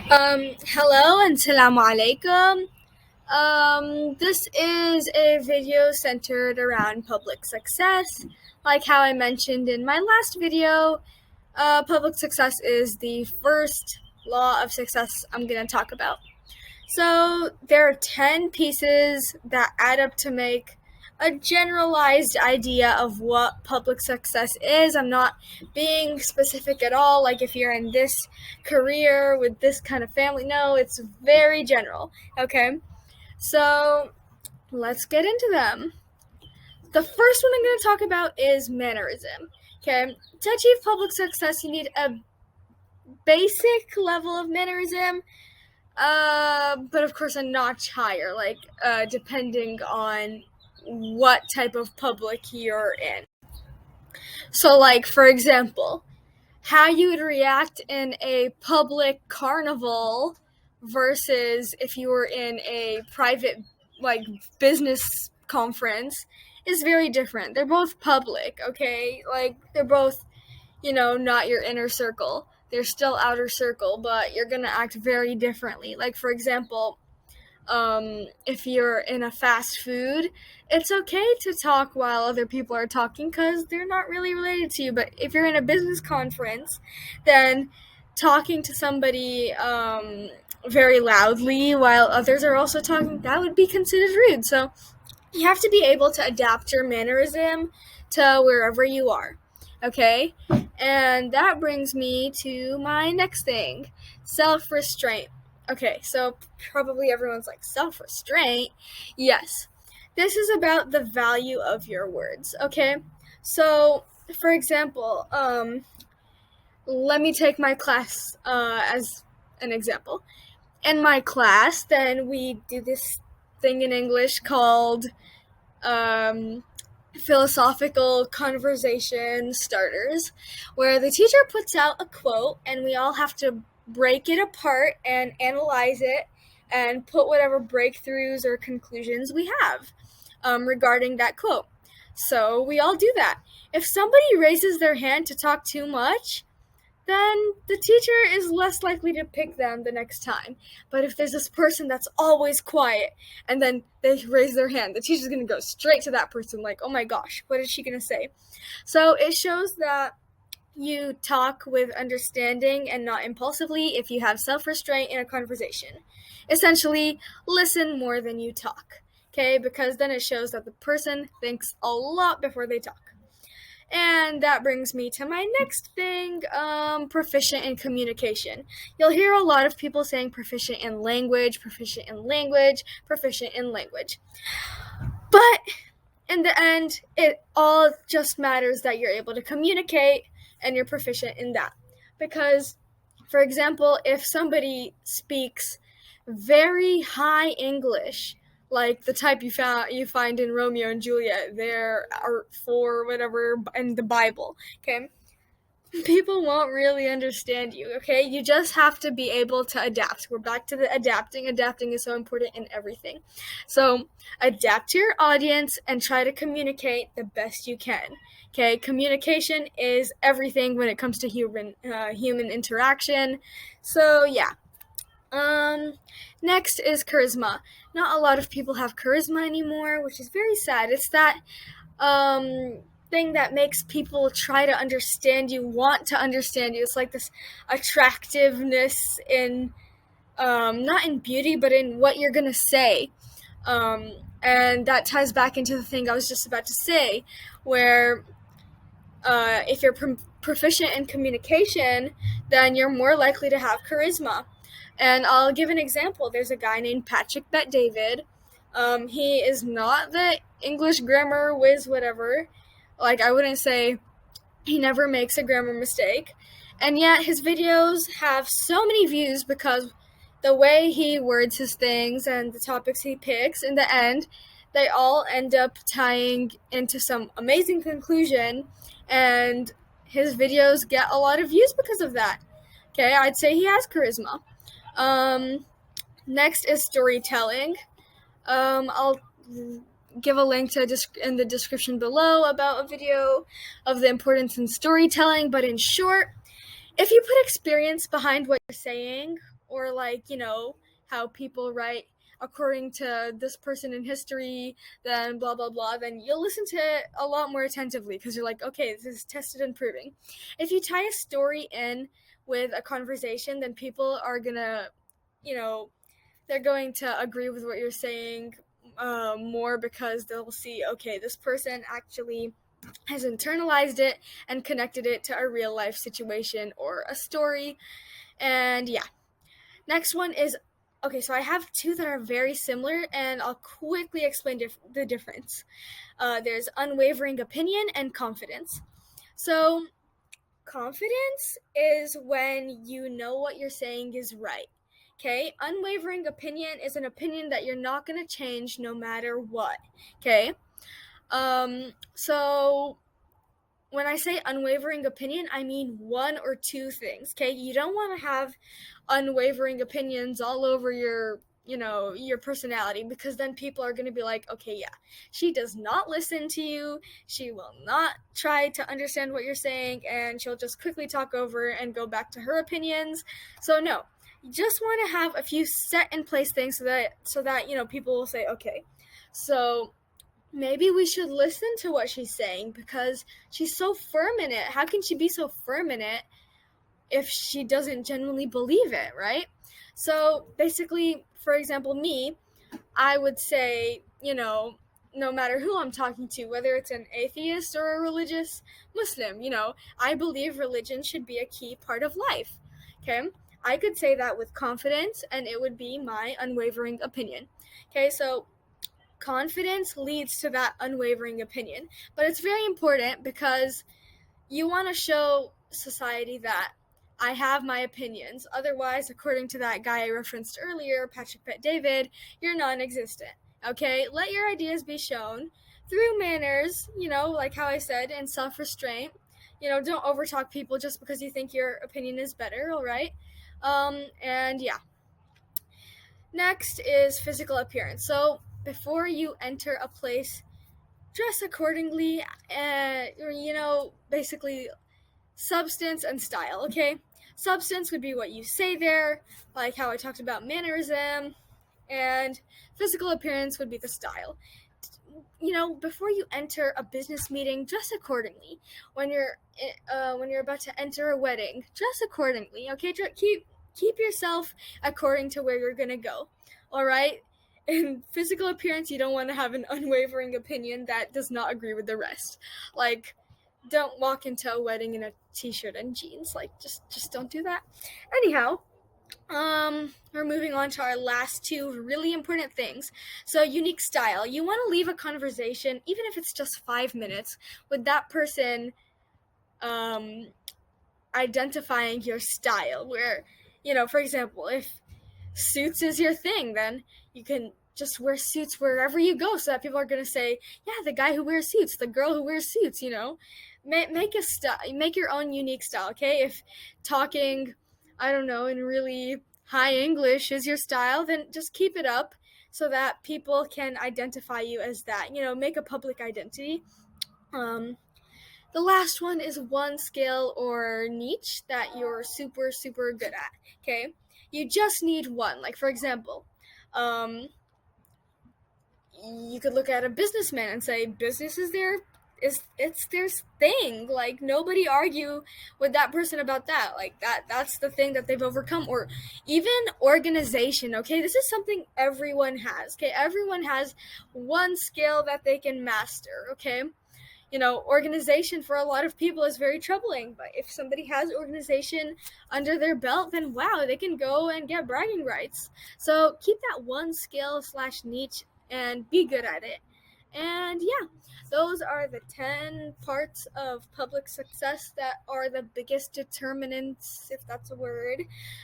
Hello and salamu alaikum. This is a video centered around public success. Like how I mentioned in my last video, public success is the first law of success I'm going to talk about. So there are 10 pieces that add up to make a generalized idea of what public success is. I'm not being specific at all, like if you're in this career with this kind of family. No, it's very general, okay? So let's get into them. The first one I'm going to talk about is mannerism. Okay, to achieve public success, you need a basic level of mannerism, but of course a notch higher, like depending on what type of public you're in. So, like, for example, how you would react in a public carnival versus if you were in a private, like, business conference is very different. They're both public, okay? Like, they're both, not your inner circle. They're still outer circle, but you're gonna act very differently. Like, for example, if you're in a fast food, it's okay to talk while other people are talking because they're not really related to you. But if you're in a business conference, then talking to somebody very loudly while others are also talking, that would be considered rude. So you have to be able to adapt your mannerism to wherever you are. Okay? And that brings me to my next thing, self-restraint. Okay, so probably everyone's like, self-restraint? Yes. This is about the value of your words, okay? So, for example, let me take my class as an example. In my class, then we do this thing in English called philosophical conversation starters, where the teacher puts out a quote and we all have to break it apart and analyze it and put whatever breakthroughs or conclusions we have regarding that quote. So we all do that. If somebody raises their hand to talk too much, then the teacher is less likely to pick them the next time. But if there's this person that's always quiet and then they raise their hand, the teacher's going to go straight to that person like, oh my gosh, what is she going to say? So it shows that you talk with understanding and not impulsively if you have self-restraint in a conversation. Essentially, listen more than you talk, okay? Because then it shows that the person thinks a lot before they talk. And that brings me to my next thing, proficient in communication. You'll hear a lot of people saying proficient in language, proficient in language, proficient in language. But in the end, it all just matters that you're able to communicate and you're proficient in that. Because, for example, if somebody speaks very high English, like the type you find in Romeo and Juliet, there are four whatever in the Bible, okay? People won't really understand you, okay? You just have to be able to adapt. We're back to the adapting. Adapting is so important in everything. So adapt to your audience and try to communicate the best you can. Okay, communication is everything when it comes to human interaction. So yeah. Next is charisma. Not a lot of people have charisma anymore, which is very sad. It's that thing that makes people try to understand you, want to understand you. It's like this attractiveness in, not in beauty, but in what you're gonna say. And that ties back into the thing I was just about to say, where if you're proficient in communication, then you're more likely to have charisma. And I'll give an example. There's a guy named Patrick Bet-David. He is not the English grammar whiz whatever. Like, I wouldn't say he never makes a grammar mistake. And yet his videos have so many views because the way he words his things and the topics he picks, in the end, they all end up tying into some amazing conclusion, and his videos get a lot of views because of that. Okay, I'd say he has charisma. Next is storytelling. I'll give a link in the description below about a video of the importance in storytelling, but in short, if you put experience behind what you're saying, or like, how people write according to this person in history, then blah blah blah, then you'll listen to it a lot more attentively because you're like, okay, this is tested and proving. If you tie a story in with a conversation, then people are gonna, they're going to agree with what you're saying more, because they'll see, okay, this person actually has internalized it and connected it to a real life situation or a story. And yeah, next one is, okay, so I have two that are very similar, and I'll quickly explain the difference. There's unwavering opinion and confidence. So confidence is when you know what you're saying is right. Okay, unwavering opinion is an opinion that you're not going to change no matter what. Okay, so when I say unwavering opinion, I mean one or two things. Okay, you don't want to have unwavering opinions all over your personality, because then people are going to be like, okay, yeah, she does not listen to you, she will not try to understand what you're saying, and she'll just quickly talk over and go back to her opinions. So no, you just want to have a few set in place things so that people will say, okay, so maybe we should listen to what she's saying, because she's so firm in it. How can she be so firm in it if she doesn't genuinely believe it, right? So basically, for example, me, I would say, no matter who I'm talking to, whether it's an atheist or a religious Muslim, I believe religion should be a key part of life. Okay? I could say that with confidence, and it would be my unwavering opinion. Okay, so confidence leads to that unwavering opinion. But it's very important, because you want to show society that I have my opinions. Otherwise, according to that guy I referenced earlier, Patrick Bet David, you're non-existent. Okay? Let your ideas be shown through manners, like how I said, and self-restraint. Don't overtalk people just because you think your opinion is better, all right? And yeah. Next is physical appearance. So before you enter a place, dress accordingly, and basically substance and style. Okay, substance would be what you say there, like how I talked about mannerism, and physical appearance would be the style. Before you enter a business meeting, dress accordingly. When you're about to enter a wedding, dress accordingly. Okay, keep yourself according to where you're gonna go. All right. In physical appearance, you don't want to have an unwavering opinion that does not agree with the rest. Like, don't walk into a wedding in a t-shirt and jeans. Like, just don't do that. Anyhow, we're moving on to our last two really important things. So, unique style. You want to leave a conversation, even if it's just 5 minutes, with that person identifying your style. Where, for example, if suits is your thing, then you can just wear suits wherever you go, so that people are going to say, yeah, the guy who wears suits, the girl who wears suits. Make your own unique style. Okay, if talking, I don't know, in really high English is your style, then just keep it up so that people can identify you as that. Make a public identity. The last one is one skill or niche that you're super, super good at. Okay, you just need one. Like, for example, you could look at a businessman and say, business is it's their thing. Like, nobody argue with that person about that. Like, that's the thing that they've overcome. Or even organization. Okay, this is something everyone has. Okay, everyone has one skill that they can master. Okay, organization for a lot of people is very troubling. But if somebody has organization under their belt, then wow, they can go and get bragging rights. So keep that one skill / niche and be good at it. And yeah, those are the 10 parts of public success that are the biggest determinants, if that's a word,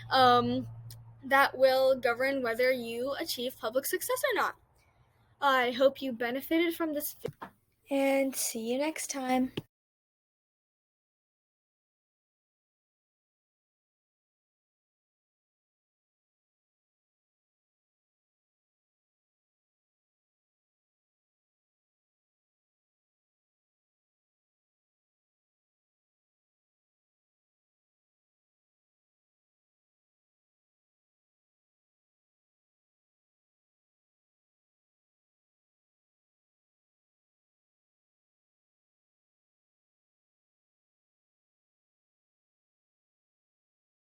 that will govern whether you achieve public success or not. I hope you benefited from this video, and see you next time.